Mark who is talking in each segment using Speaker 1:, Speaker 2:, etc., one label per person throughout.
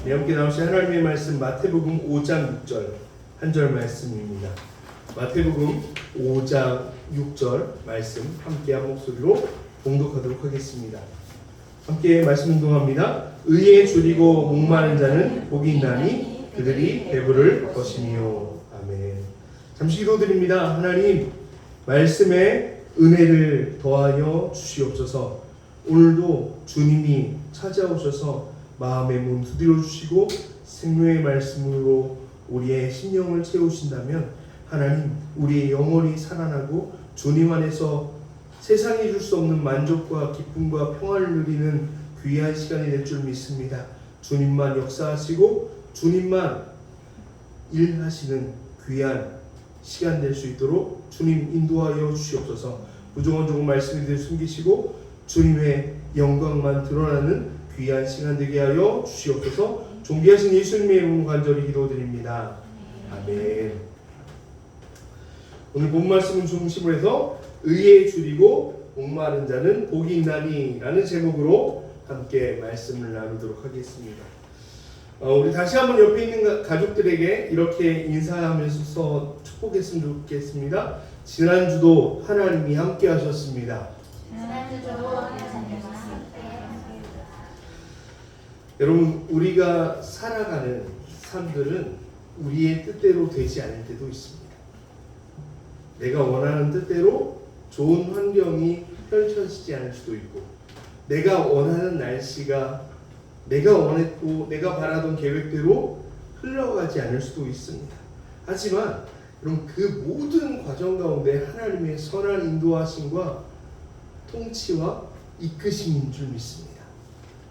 Speaker 1: 네, 함께 나오신 하나님의 말씀 마태복음 5장 6절 한 절 말씀입니다. 마태복음 5장 6절 말씀 함께 한 목소리로 봉독하도록 하겠습니다. 함께 말씀 운동합니다. 의에 줄이고 목마른 자는 복이 있나니 그들이 배부를 것이니요. 아멘. 잠시 기도드립니다. 하나님, 말씀에 은혜를 더하여 주시옵소서. 오늘도 주님이 찾아오셔서 마음의 문 두드려 주시고 생명의 말씀으로 우리의 심령을 채우신다면 하나님, 우리의 영혼이 살아나고 주님 안에서 세상이 줄 수 없는 만족과 기쁨과 평안을 누리는 귀한 시간이 될 줄 믿습니다. 주님만 역사하시고 주님만 일하시는 귀한 시간 될 수 있도록 주님 인도하여 주시옵소서. 부정한 조금 말씀을 숨기시고 주님의 영광만 드러나는 귀한 시간 되게 하여 주시옵소서. 존귀하신 예수님의 이름으로 간절히 기도드립니다. 아멘. 오늘 본 말씀은 중심으로 해서 의에 줄이고 목마른 자는 복이 있나니 라는 제목으로 함께 말씀을 나누도록 하겠습니다. 우리 다시 한번 옆에 있는 가족들에게 이렇게 인사하면서 축복했으면 좋겠습니다. 지난주도 하나님이 함께 하셨습니다. 여러분, 우리가 살아가는 삶들은 우리의 뜻대로 되지 않을 때도 있습니다. 내가 원하는 뜻대로 좋은 환경이 펼쳐지지 않을 수도 있고, 내가 원하는 날씨가 내가 원했고 내가 바라던 계획대로 흘러가지 않을 수도 있습니다. 하지만 여러분, 그 모든 과정 가운데 하나님의 선한 인도하심과 통치와 이끄심인 줄 믿습니다.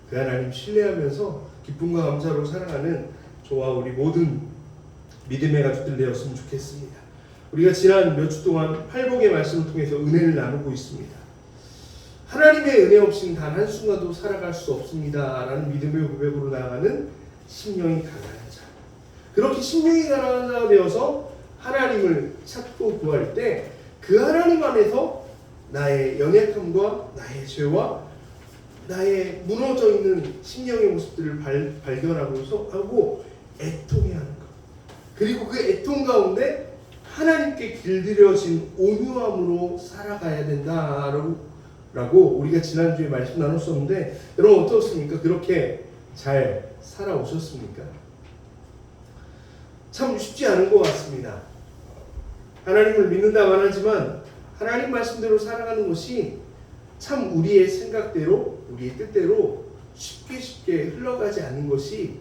Speaker 1: 그 하나님 신뢰하면서 기쁨과 감사로 살아가는 저와 우리 모든 믿음의 가족들 되었으면 좋겠습니다. 우리가 지난 몇 주 동안 팔복의 말씀을 통해서 은혜를 나누고 있습니다. 하나님의 은혜 없이는 단 한순간도 살아갈 수 없습니다 라는 믿음의 고백으로 나아가는 심령이 강한 자, 그렇게 심령이 강한 자가 되어서 하나님을 찾고 구할 때 그 하나님 안에서 나의 연약함과 나의 죄와 나의 무너져 있는 심령의 모습들을 발견하고서 하고 애통해야 하는 것, 그리고 그 애통 가운데 하나님께 길들여진 온유함으로 살아가야 된다라고 우리가 지난주에 말씀 나눴었는데, 여러분 어떻습니까? 그렇게 잘 살아오셨습니까? 참 쉽지 않은 것 같습니다. 하나님을 믿는다만 하지만 하나님 말씀대로 살아가는 것이 참 우리의 생각대로 우리의 뜻대로 쉽게 흘러가지 않는 것이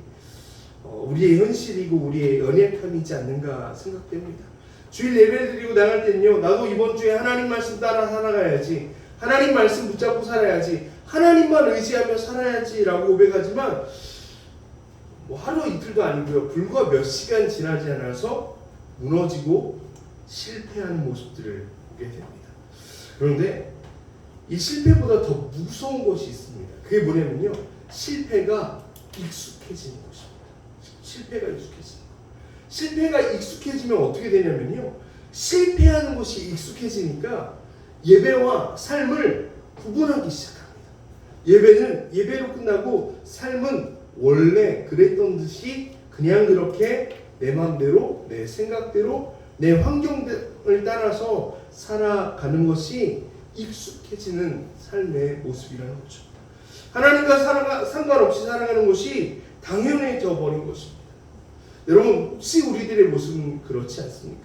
Speaker 1: 우리의 현실이고 우리의 연약함이지 않는가 생각됩니다. 주일 예배를 드리고 나갈 때는요, 나도 이번 주에 하나님 말씀 따라 살아가야지, 하나님 말씀 붙잡고 살아야지, 하나님만 의지하며 살아야지 라고 고백하지만 하루 이틀도 아니고요, 불과 몇 시간 지나지 않아서 무너지고 실패하는 모습들을 보게 됩니다. 그런데 이 실패보다 더 무서운 것이 있습니다. 그게 뭐냐면요, 실패가 익숙해지는 것입니다. 실패가 익숙해지면 어떻게 되냐면요, 실패하는 것이 익숙해지니까 예배와 삶을 구분하기 시작합니다. 예배는 예배로 끝나고 삶은 원래 그랬던 듯이 그냥 그렇게 내 마음대로 내 생각대로 내 환경을 따라서 살아가는 것이 익숙해지는 삶의 모습이라는 거죠. 하나님과 상관없이 살아가는 것이 당연해져 버린 것입니다. 여러분, 혹시 우리들의 모습은 그렇지 않습니까?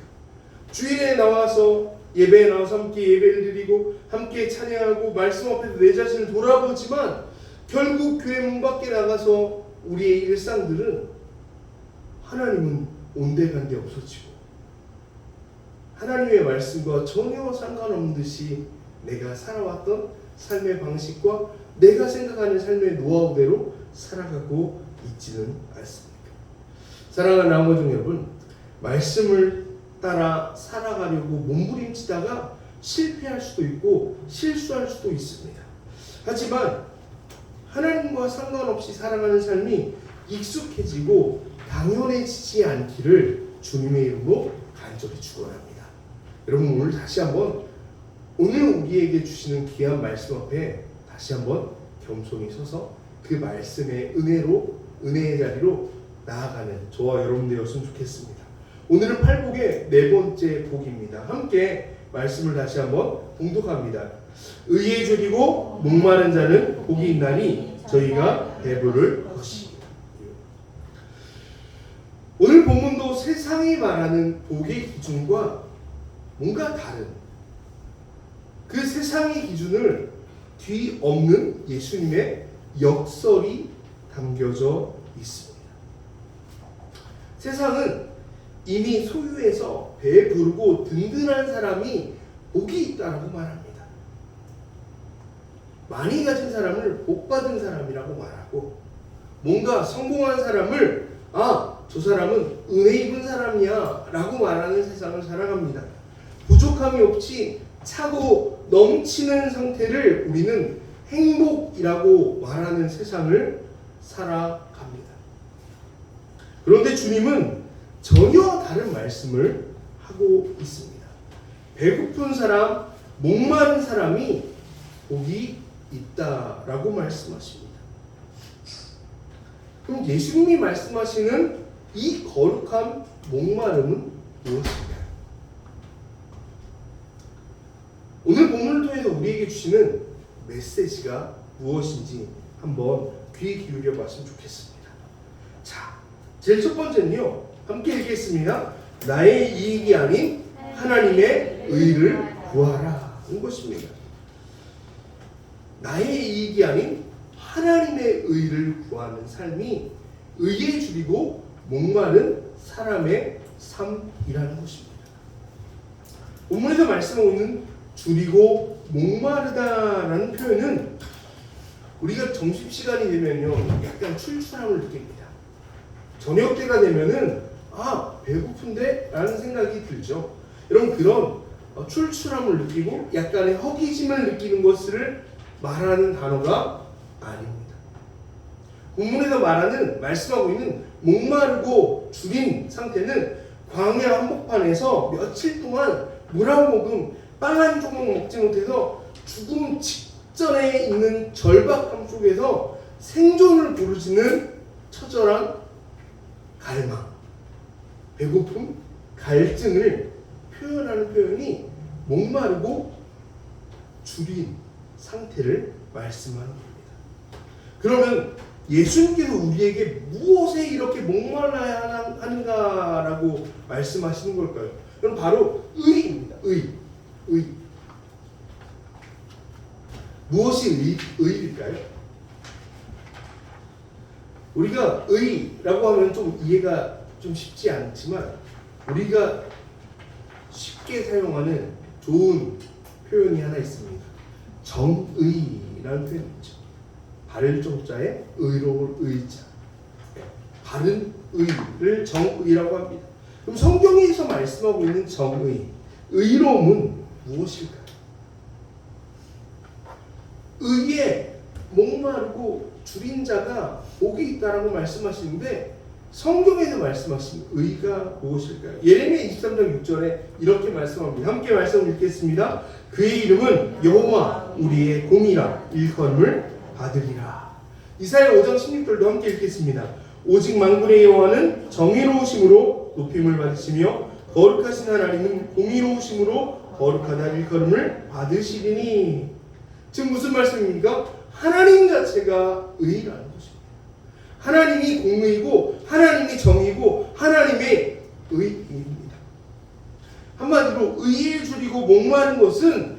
Speaker 1: 주일에 나와서 예배에 나와서 함께 예배를 드리고 함께 찬양하고 말씀 앞에서 내 자신을 돌아보지만 결국 교회 문 밖에 나가서 우리의 일상들은 하나님은 온데간데 없어지고 하나님의 말씀과 전혀 상관없는 듯이 내가 살아왔던 삶의 방식과 내가 생각하는 삶의 노하우대로 살아가고 있지는 않습니까? 사랑하는 아버지 여러분, 말씀을 따라 살아가려고 몸부림치다가 실패할 수도 있고 실수할 수도 있습니다. 하지만 하나님과 상관없이 살아가는 삶이 익숙해지고 당연해지지 않기를 주님의 이름으로 간절히 축원합니다. 여러분, 오늘 다시 한번 오늘 우리에게 주시는 귀한 말씀 앞에 다시 한번 겸손히 서서 그 말씀의 은혜로 은혜의 자리로 나아가는 저와 여러분 되었으면 좋겠습니다. 오늘은 팔복의 네 번째 복입니다. 함께 말씀을 다시 한번 봉독합니다. 의에 줄이고 목마른 자는 복이 있나니 저희가 배부를 것이니라. 오늘 본문도 세상이 말하는 복의 기준과 뭔가 다른 그 세상의 기준을 뒤엎는 예수님의 역설이 담겨져 있습니다. 세상은 이미 소유해서 배부르고 든든한 사람이 복이 있다라고 말합니다. 많이 가진 사람을 복받은 사람이라고 말하고, 뭔가 성공한 사람을 저 사람은 은혜 입은 사람이야 라고 말하는 세상을 살아갑니다. 부족함이 없이 차고 넘치는 상태를 우리는 행복이라고 말하는 세상을 살아갑니다. 그런데 주님은 전혀 다른 말씀을 하고 있습니다. 배고픈 사람, 목마른 사람이 복이 있다라고 말씀하십니다. 그럼 예수님이 말씀하시는 이 거룩한 목마름은 무엇인가요? 오늘 본문을 통해서 우리에게 주시는 메시지가 무엇인지 한번 귀 기울여 봤으면 좋겠습니다. 자, 제일 첫 번째는요, 함께 읽겠습니다. 나의 이익이 아닌 하나님의 의를 구하라 는 것입니다. 나의 이익이 아닌 하나님의 의를 구하는 삶이 의에 줄이고 목마른 사람의 삶이라는 것입니다. 본문에서 말씀하고 있는 줄이고 목마르다라는 표현은 우리가 점심시간이 되면요 약간 출출함을 느낍니다. 저녁 때가 되면은 배고픈데? 라는 생각이 들죠. 여러분, 그런 출출함을 느끼고 약간의 허기짐을 느끼는 것을 말하는 단어가 아닙니다. 본문에서 말씀하고 있는 목마르고 줄인 상태는 광야 한복판에서 며칠 동안 물 한 모금, 빵 한 조각 먹지 못해서 죽음 직전에 있는 절박함 속에서 생존을 부르짖는 처절한 갈망, 배고픔, 갈증을 표현하는 표현이 목마르고 줄인 상태를 말씀하는 겁니다. 그러면 예수님께서 우리에게 무엇에 이렇게 목말라야 하는가라고 말씀하시는 걸까요? 그럼 바로 의입니다. 의. 무엇이 의일까요? 우리가 의라고 하면 좀 이해가 좀 쉽지 않지만 우리가 쉽게 사용하는 좋은 표현이 하나 있습니다. 정의라는 표현이 있죠. 바를 정자에 의로울 의자. 바른 의를 정의라고 합니다. 그럼 성경에서 말씀하고 있는 정의, 의로움은 무엇일까요? 의에 목마르고 줄인 자가 복이 있다라고 말씀하시는데 성경에서 말씀하신 의가 무엇일까요? 예레미야 23장 6절에 이렇게 말씀합니다. 함께 말씀 읽겠습니다. 그의 이름은 여호와 우리의 공이라 일컬음을 받으리라. 이사야 5장 16절도 함께 읽겠습니다. 오직 만군의 여호와는 정의로우심으로 높임을 받으시며 거룩하신 하나님은 공의로우심으로 거룩하다 일컬음을 받으시리니. 지금 무슨 말씀입니까? 하나님 자체가 의라는 것입니다. 하나님이 공의고 하나님이 정의고 하나님의 의입니다. 한마디로 의에 줄이고 목마른 것은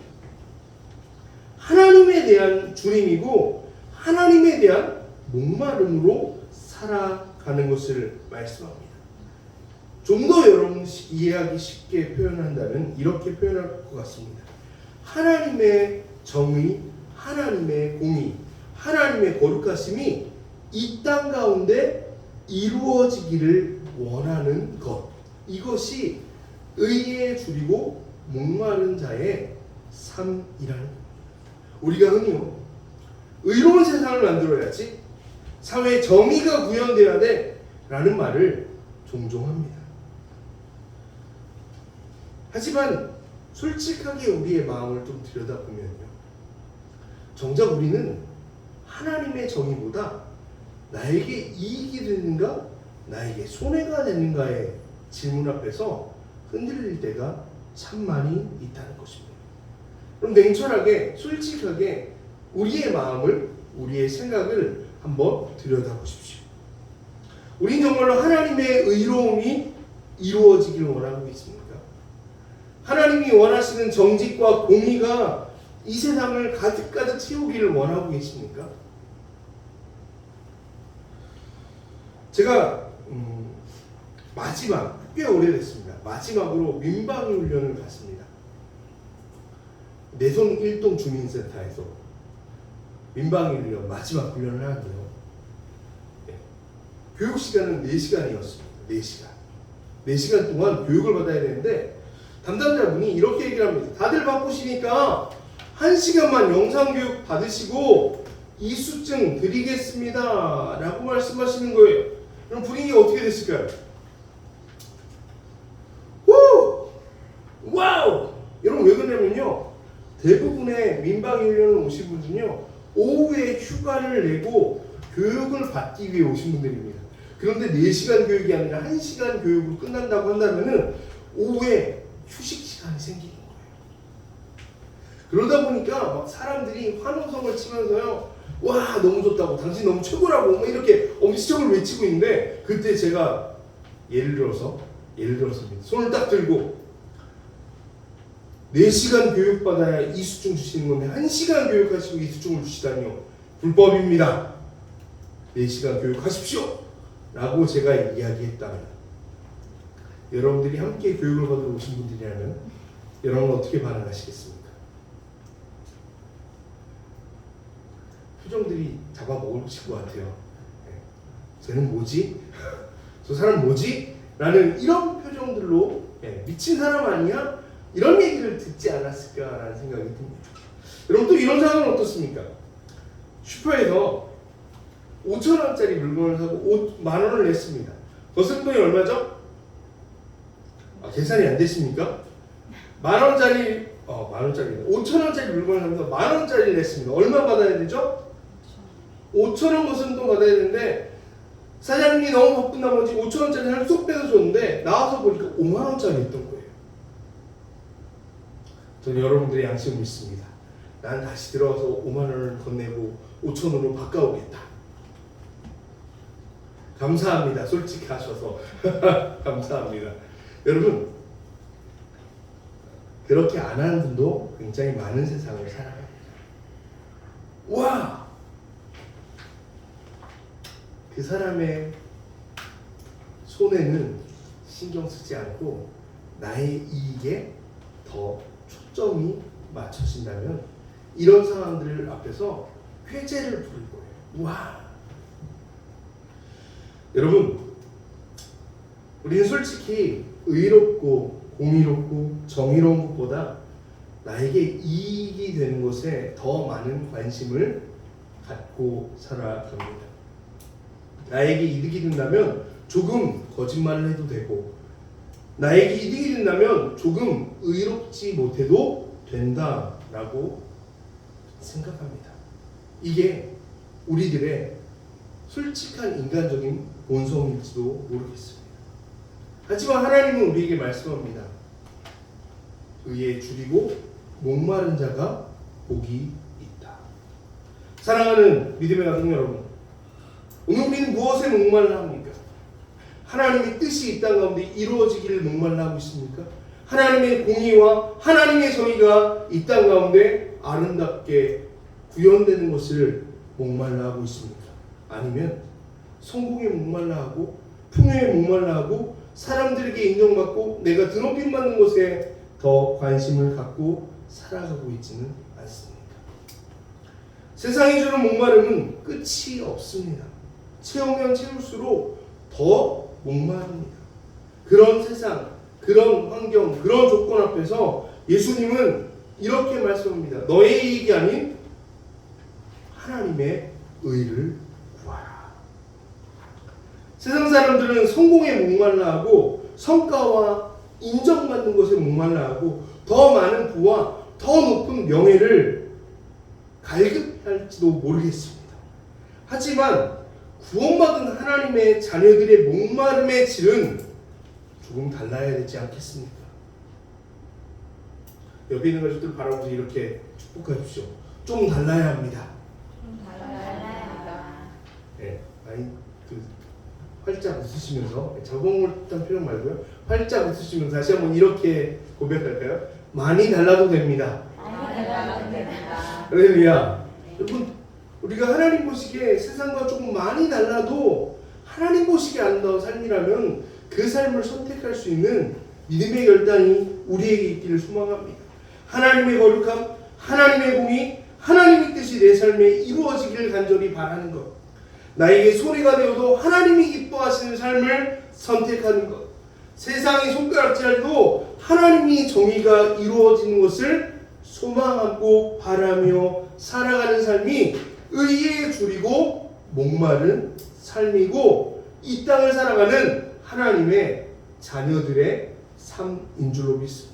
Speaker 1: 하나님에 대한 줄임이고 하나님에 대한 목마름으로 살아가는 것을 말씀합니다. 좀 더 여러분 이해하기 쉽게 표현한다면 이렇게 표현할 것 같습니다. 하나님의 정의, 하나님의 공의, 하나님의 거룩하심이 이 땅 가운데 이루어지기를 원하는 것, 이것이 의에 줄이고 목마른 자의 삶이라는 겁니다. 우리가 흔히요 의로운 세상을 만들어야지, 사회에 정의가 구현되어야 돼 라는 말을 종종 합니다. 하지만 솔직하게 우리의 마음을 좀 들여다보면요, 정작 우리는 하나님의 정의보다 나에게 이익이 되는가? 나에게 손해가 되는가의 질문 앞에서 흔들릴 때가 참 많이 있다는 것입니다. 그럼 냉철하게, 솔직하게 우리의 마음을, 우리의 생각을 한번 들여다보십시오. 우린 정말로 하나님의 의로움이 이루어지길 원하고 있습니까? 하나님이 원하시는 정직과 공의가 이 세상을 가득가득 채우기를 원하고 계십니까? 제가 마지막, 꽤 오래됐습니다. 마지막으로 민방위 훈련을 갔습니다. 내손 1동 주민센터에서 민방위 훈련, 마지막 훈련을 하는데요. 네. 교육 시간은 4시간이었습니다. 4시간. 4시간 동안 교육을 받아야 되는데 담당자분이 이렇게 얘기를 합니다. 다들 바쁘시니까 1시간만 영상교육 받으시고 이수증 드리겠습니다 라고 말씀하시는 거예요. 그럼 분위기가 어떻게 됐을까요? 후! 와우! 여러분 왜 그러냐면요, 대부분의 민방위 훈련을 오신 분들은요 오후에 휴가를 내고 교육을 받기 위해 오신 분들입니다. 그런데 4시간 교육이 아니라 1시간 교육으로 끝난다고 한다면은 오후에 휴식 시간이 생기는 거예요. 그러다 보니까 막 사람들이 환호성을 치면서요, 와 너무 좋다고, 당신 너무 최고라고 막 이렇게 엄지척을 외치고 있는데, 그때 제가 예를 들어서 손을 딱 들고 4시간 교육받아야 이수증 주시는 건데 1시간 교육하시고 이수증을 주시다니요, 불법입니다. 4시간 교육하십시오 라고 제가 이야기했다면, 여러분들이 함께 교육을 받으러 오신 분들이라면 여러분은 어떻게 반응하시겠습니까? 표정들이 잡아먹으실 것 같아요. 쟤는 뭐지? 저 사람 뭐지? 라는 이런 표정들로 미친 사람 아니야? 이런 얘기를 듣지 않았을까라는 생각이 듭니다. 여러분 또 이런 상황은 어떻습니까? 슈퍼에서 5,000원짜리 물건을 사고 10,000원을 냈습니다. 더 쓴 돈이 얼마죠? 계산이 안 되십니까? 10,000원짜리, 5,000원짜리 물건을 사면서 10,000원짜리를 냈습니다. 얼마 받아야 되죠? 5,000원 거스름돈 받아야 되는데 사장님이 너무 바쁜 나머지 5,000원짜리 한 쏙 빼서 줬는데 나와서 보니까 50,000원짜리였던 거예요. 저는 여러분들의 양심을 믿습니다. 난 다시 들어와서 50,000원을 건네고 5,000원으로 바꿔오겠다. 감사합니다. 솔직하셔서 감사합니다. 여러분, 그렇게 안 하는 분도 굉장히 많은 세상을 살아갑니다. 와! 그 사람의 손해는 신경 쓰지 않고 나의 이익에 더 초점이 맞춰진다면 이런 상황들 앞에서 회개를 부를 거예요. 와! 여러분, 우리는 솔직히 의롭고 공의롭고 정의로운 것보다 나에게 이익이 되는 것에 더 많은 관심을 갖고 살아갑니다. 나에게 이득이 된다면 조금 거짓말을 해도 되고, 나에게 이득이 된다면 조금 의롭지 못해도 된다라고 생각합니다. 이게 우리들의 솔직한 인간적인 본성일지도 모르겠습니다. 하지만 하나님은 우리에게 말씀합니다. 의에 줄이고 목마른 자가 복이 있다. 사랑하는 믿음의 가족 여러분, 오늘 우리는 무엇에 목말라 합니까? 하나님의 뜻이 이 땅 가운데 이루어지기를 목말라 하고 있습니까? 하나님의 공의와 하나님의 정의가 이 땅 가운데 아름답게 구현되는 것을 목말라 하고 있습니까? 아니면 성공에 목말라 하고 풍요에 목말라 하고 사람들에게 인정받고 내가 드높임 받는 것에 더 관심을 갖고 살아가고 있지는 않습니까? 세상이 주는 목마름은 끝이 없습니다. 채우면 채울수록 더 목마릅니다. 그런 세상, 그런 환경, 그런 조건 앞에서 예수님은 이렇게 말씀합니다. 너의 이익이 아닌 하나님의 의를 구하라. 세상 사람들은 성공에 목말라하고 성과와 인정받는 것에 목말라하고 더 많은 부와 더 높은 명예를 갈급할지도 모르겠습니다. 하지만 구원받은 하나님의 자녀들의 목마름의 질은 조금 달라야 되지 않겠습니까? 옆에 있는 가족들 바라보면서 이렇게 축복하십시오. 좀 달라야 합니다. 네, 아니 활짝 웃으시면서 자본물단 표현 말고요. 활짝 웃으시면서 다시 한번 이렇게 고백할까요? 많이 달라도 됩니다. 할렐루야. 여러분, 우리가 하나님 보시기에 세상과 조금 많이 달라도 하나님 보시기에 아름다운 삶이라면 그 삶을 선택할 수 있는 믿음의 결단이 우리에게 있기를 소망합니다. 하나님의 거룩함, 하나님의 공의, 하나님의 뜻이 내 삶에 이루어지기를 간절히 바라는 것. 나에게 소리가 되어도 하나님이 기뻐하시는 삶을 선택하는 것. 세상의 손가락질도 하나님이 정의가 이루어지는 것을 소망하고 바라며 살아가는 삶이 의에 줄이고 목마른 삶이고 이 땅을 살아가는 하나님의 자녀들의 삶인 줄로 믿습니다.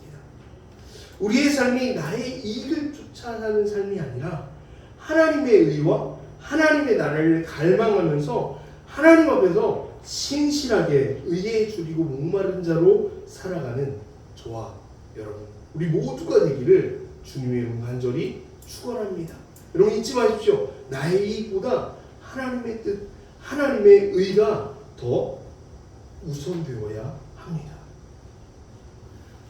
Speaker 1: 우리의 삶이 나의 이익을 쫓아 사는 삶이 아니라 하나님의 의와 하나님의 나라를 갈망하면서 하나님 앞에서 신실하게 의에 줄이고 목마른 자로 살아가는 저와 여러분, 우리 모두가 되기를 주님의 이름 간절히 축원합니다. 여러분 잊지 마십시오. 나의 이익보다 하나님의 뜻, 하나님의 의가 더 우선되어야 합니다.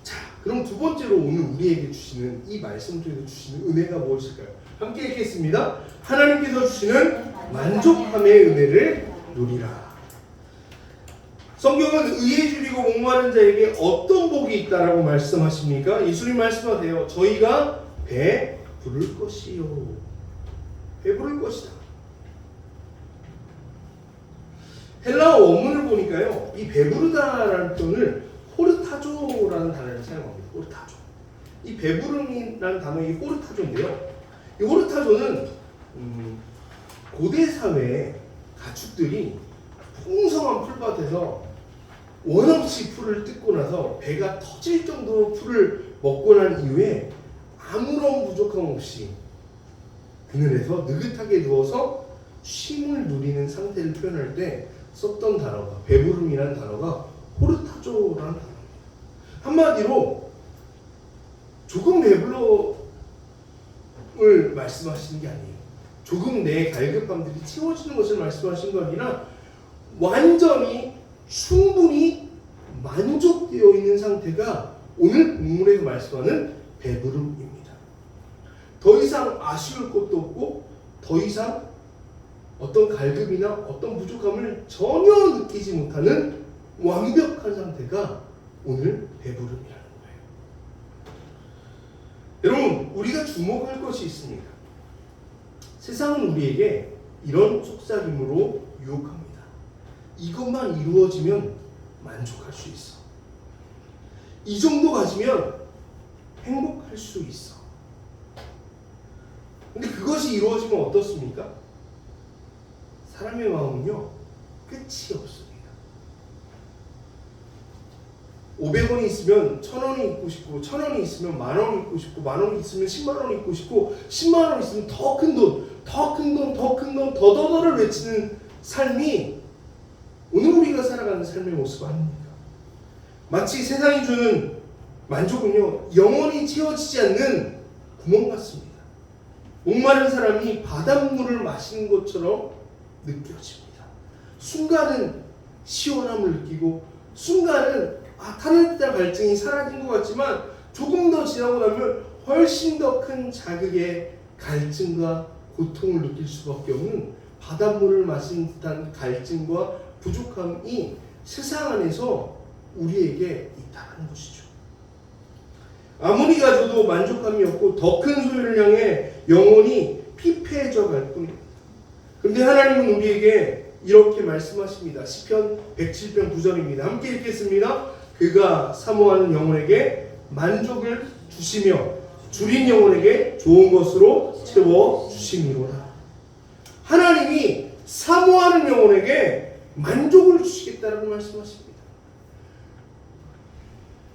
Speaker 1: 자, 그럼 두 번째로 오늘 우리에게 주시는 이 말씀 중에서 주시는 은혜가 무엇일까요? 함께 읽겠습니다. 하나님께서 주시는 만족함의 은혜를 누리라. 성경은 의에 줄이고 목마른 자에게 어떤 복이 있다라고 말씀하십니까? 예수님 말씀하세요. 저희가 배 부를 것이요. 배 부를 것이다. 헬라어 원문을 보니까요, 이 배부르다라는 표현을 호르타조라는 단어를 사용합니다. 호르타조. 이 배부름이라는 단어의 호르타조인데요. 이 호르타조는 고대 사회의 가축들이 풍성한 풀밭에서 원없이 풀을 뜯고 나서 배가 터질 정도로 풀을 먹고 난 이후에 아무런 부족함 없이 그늘에서 느긋하게 누워서 쉼을 누리는 상태를 표현할 때 썼던 단어가, 배부름이라는 단어가 호르타조라는 단어입니다. 한마디로 조금 배불러을 말씀하시는 게 아니에요. 조금 내 갈급함들이 채워지는 것을 말씀하시는 거 아니라 완전히 충분히 만족되어 있는 상태가 오늘 본문에서 말씀하는 배부름입니다. 더 이상 아쉬울 것도 없고 더 이상 어떤 갈급이나 어떤 부족함을 전혀 느끼지 못하는 완벽한 상태가 오늘 배부름이라는 거예요. 여러분, 우리가 주목할 것이 있습니다. 세상은 우리에게 이런 속삭임으로 유혹합니다. 이것만 이루어지면 만족할 수 있어. 이 정도 가지면 행복할 수 있어. 근데 그것이 이루어지면 어떻습니까? 사람의 마음은요, 끝이 없습니다. 500원이 있으면 1000원이 있고 싶고, 1000원이 있으면 만원이 있고 싶고, 만원이 있으면 10만원이 있고 싶고, 10만원이 있으면 더 큰 돈, 더 큰 돈, 더 큰 돈, 더더더를 외치는 삶이 오늘 우리가 살아가는 삶의 모습 아닙니까? 마치 세상이 주는 만족은요, 영원히 채워지지 않는 구멍 같습니다. 목마른 사람이 바닷물을 마시는 것처럼 느껴집니다. 순간은 시원함을 느끼고, 순간은 타는 듯한 갈증이 사라진 것 같지만 조금 더 지나고 나면 훨씬 더 큰 자극의 갈증과 고통을 느낄 수밖에 없는 바닷물을 마신 듯한 갈증과 부족함이 세상 안에서 우리에게 있다는 것이죠. 아무리 가져도 만족함이 없고 더 큰 소유를 향해 영혼이 피폐해져 갈 뿐입니다. 그런데 하나님은 우리에게 이렇게 말씀하십니다. 시편 107편 9절입니다. 함께 읽겠습니다. 그가 사모하는 영혼에게 만족을 주시며 줄인 영혼에게 좋은 것으로 채워 주심이로라. 하나님이 사모하는 영혼에게 만족을 주시겠다라고 말씀하십니다.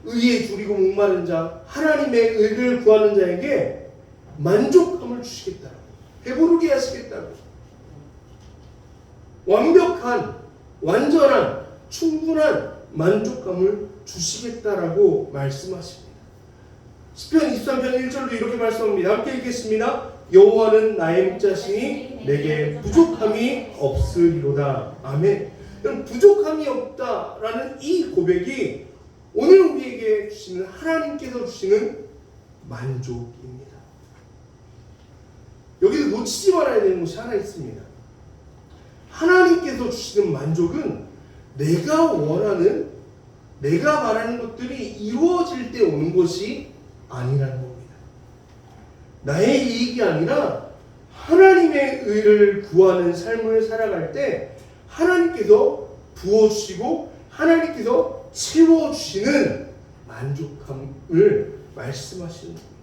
Speaker 1: 의에 줄이고 목마른 자, 하나님의 의를 구하는 자에게 만족감을 주시겠다라고, 배부르게 하시겠다고. 완벽한, 완전한, 충분한 만족감을 주시겠다라고 말씀하십니다. 시편 23편 1절도 이렇게 말씀합니다. 함께 읽겠습니다. 여호와는 나의 목자시니 내게 부족함이 없으리로다. 아멘. 여러분, 부족함이 없다라는 이 고백이 오늘 우리에게 주시는, 하나님께서 주시는 만족입니다. 여기서 놓치지 말아야 되는 것이 하나 있습니다. 하나님께서 주시는 만족은 내가 원하는, 내가 바라는 것들이 이루어질 때 오는 것이 아니라는 겁니다. 나의 이익이 아니라 하나님의 의를 구하는 삶을 살아갈 때 하나님께서 부어주시고 하나님께서 채워주시는 만족함을 말씀하시는 겁니다.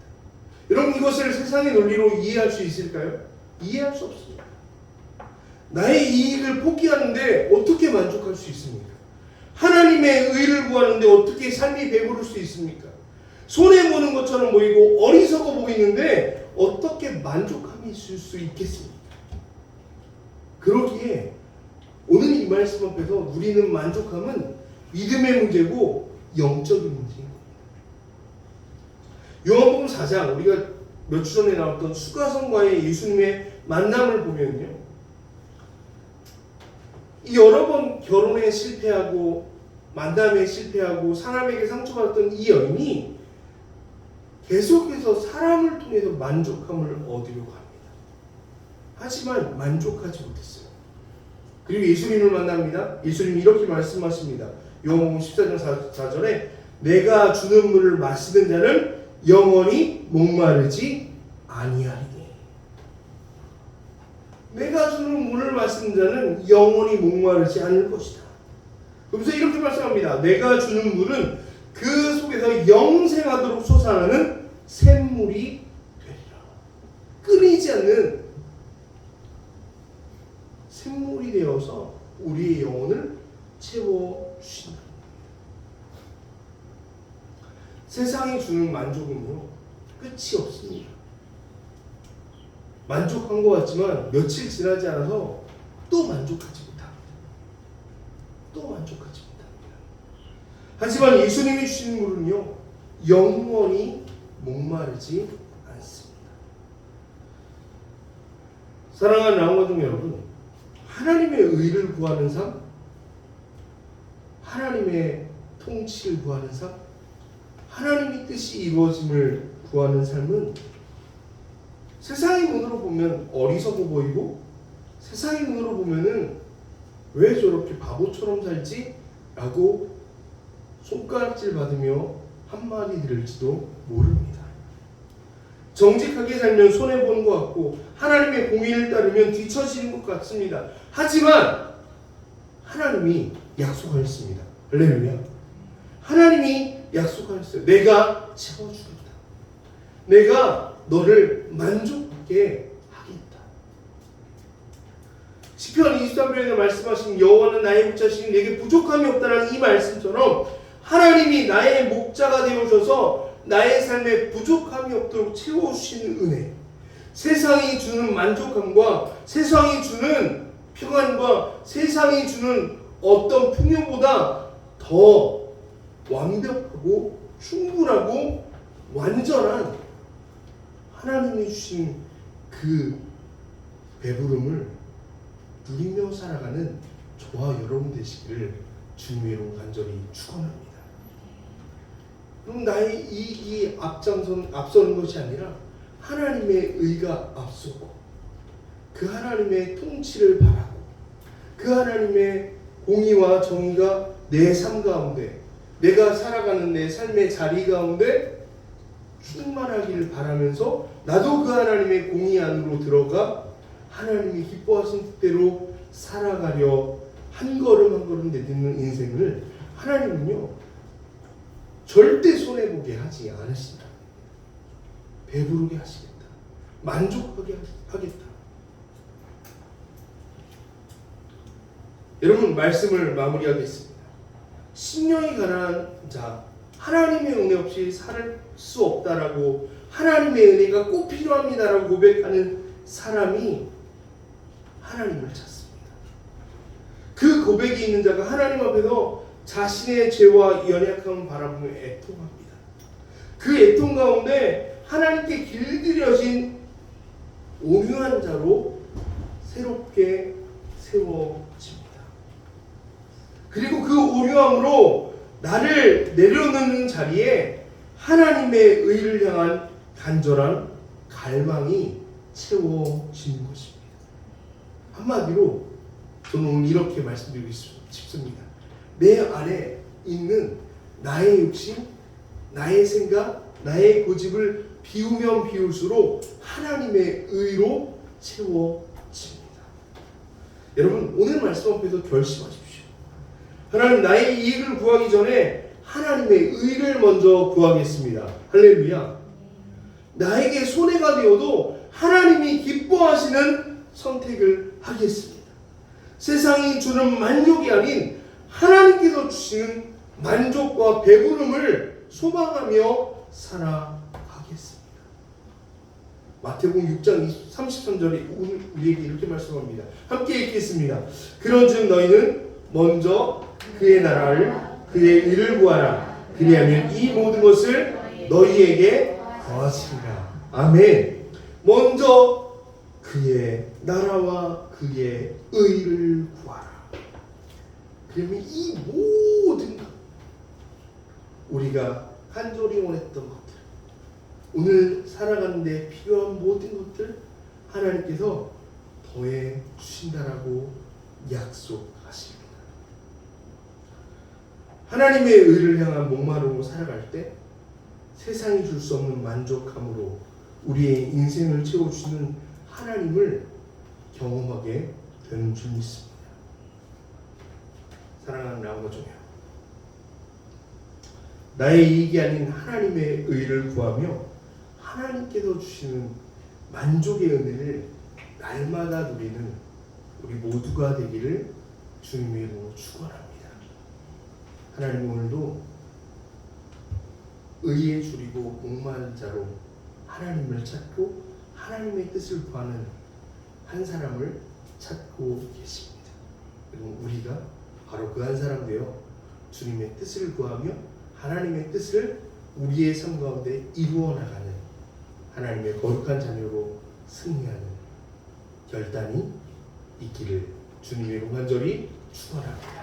Speaker 1: 여러분, 이것을 세상의 논리로 이해할 수 있을까요? 이해할 수 없습니다. 나의 이익을 포기하는데 어떻게 만족할 수 있습니까? 하나님의 의를 구하는데 어떻게 삶이 배부를 수 있습니까? 손해보는 것처럼 보이고 어리석어 보이는데 어떻게 만족함이 있을 수 있겠습니까? 그러기에 오늘 이 말씀 앞에서 누리는 만족함은 믿음의 문제고 영적인 문제인 겁니다. 요한복음 4장, 우리가 몇 주 전에 나왔던 수가성과의 예수님의 만남을 보면요, 여러 번 결혼에 실패하고 만남에 실패하고 사람에게 상처받았던 이 여인이 계속해서 사람을 통해서 만족함을 얻으려고 합니다. 하지만 만족하지 못했어요. 그리고 예수님을 만납니다. 예수님이 이렇게 말씀하십니다. 요한복음 14장 4절에 내가 주는 물을 마시는 자는 영원히 목마르지 아니하리니. 내가 주는 물을 마시는 자는 영원히 목마르지 않을 것이다. 그러면서 이렇게 말씀합니다. 내가 주는 물은 그 속에서 영생하도록 솟아나는 샘물이 되리라. 끊이지 않는 샘물이 되어서 우리의 영혼을 채워주신다. 세상이 주는 만족은요, 끝이 없습니다. 만족한 것 같지만 며칠 지나지 않아서 또 만족하지 못합니다. 또 만족하지 못합니다. 하지만 예수님이 주신 물은요, 영원히 목마르지 않습니다. 사랑하는 나무가족 여러분, 하나님의 의를 구하는 삶, 하나님의 통치를 구하는 삶, 하나님의 뜻이 이루어짐을 구하는 삶은 세상의 눈으로 보면 어리석어 보이고 세상의 눈으로 보면은 왜 저렇게 바보처럼 살지? 라고 손가락질 받으며 한마디 들을지도 모릅니다. 정직하게 살면 손해보는 것 같고 하나님의 공의를 따르면 뒤처지는 것 같습니다. 하지만 하나님이 약속하셨습니다. 할렐루야. 하나님이 약속하셨어요. 내가 채워주겠다. 내가 너를 만족하게 하겠다. 시편 23편에 말씀하신 여호와는 나의 목자시니 내게 부족함이 없다는 이 말씀처럼 하나님이 나의 목자가 되어주셔서 나의 삶에 부족함이 없도록 채워주시는 은혜, 세상이 주는 만족함과 세상이 주는 평안과 세상이 주는 어떤 풍요보다 더 완벽하고 충분하고 완전한 하나님이 주신 그 배부름을 누리며 살아가는 저와 여러분 되시기를 주님으로 간절히 축원합니다. 그럼 나의 이익이 앞서는 것이 아니라 하나님의 의가 앞서고 그 하나님의 통치를 바라고 그 하나님의 공의와 정의가 내 삶 가운데 내가 살아가는 내 삶의 자리 가운데 충만하기를 바라면서 나도 그 하나님의 공의 안으로 들어가 하나님이 기뻐하신 뜻대로 살아가려 한 걸음 한 걸음 내딛는 인생을 하나님은요 절대 손해보게 하지 않으신다. 배부르게 하시겠다. 만족하게 하겠다. 여러분, 말씀을 마무리하겠습니다. 심령이 가난한 자, 하나님의 은혜 없이 살 수 없다라고, 하나님의 은혜가 꼭 필요합니다라고 고백하는 사람이 하나님을 찾습니다. 그 고백이 있는 자가 하나님 앞에서 자신의 죄와 연약함을 바라보며 애통합니다. 그 애통 가운데 하나님께 길들여진 온유한 자로 새롭게 세워집니다. 그리고 그 온유함으로 나를 내려놓는 자리에 하나님의 의를 향한 간절한 갈망이 채워지는 것입니다. 한마디로 저는 오늘 이렇게 말씀드리고 싶습니다. 내 안에 있는 나의 욕심, 나의 생각, 나의 고집을 비우면 비울수록 하나님의 의로 채워집니다. 여러분, 오늘 말씀 앞에서 결심하십시오. 하나님, 나의 이익을 구하기 전에 하나님의 의를 먼저 구하겠습니다. 할렐루야. 나에게 손해가 되어도 하나님이 기뻐하시는 선택을 하겠습니다. 세상이 주는 만족이 아닌 하나님께서 주시는 만족과 배부름을 소망하며 살아가겠습니다. 마태복음 6장 33절에 우리에게 이렇게 말씀합니다. 함께 읽겠습니다. 그런즉 너희는 먼저 그의 나라를 그의 의를 구하라. 그리하면 이 모든 것을 너희에게 더하시리라. 아멘. 먼저 그의 나라와 그의 의를 구하라. 그러면 이 모든 것, 우리가 간절히 원했던 것들, 오늘 살아가는 데 필요한 모든 것들 하나님께서 더해 주신다라고 약속하십니다. 하나님의 의를 향한 목마름으로 살아갈 때 세상이 줄 수 없는 만족함으로 우리의 인생을 채워주시는 하나님을 경험하게 되는 줄 믿습니다. 사랑하는 나머지요, 나의 이익이 아닌 하나님의 의를 구하며 하나님께서 주시는 만족의 은혜를 날마다 누리는 우리 모두가 되기를 주님의 이름으로 축원합니다. 하나님, 오늘도 의에 줄이고 목마른 자로 하나님을 찾고 하나님의 뜻을 구하는 한 사람을 찾고 계십니다. 그리고 우리가 바로 그 한 사람 되어 주님의 뜻을 구하며 하나님의 뜻을 우리의 삶 가운데 이루어 나가는 하나님의 거룩한 자녀로 승리하는 결단이 있기를 주님의 간절히 축원합니다.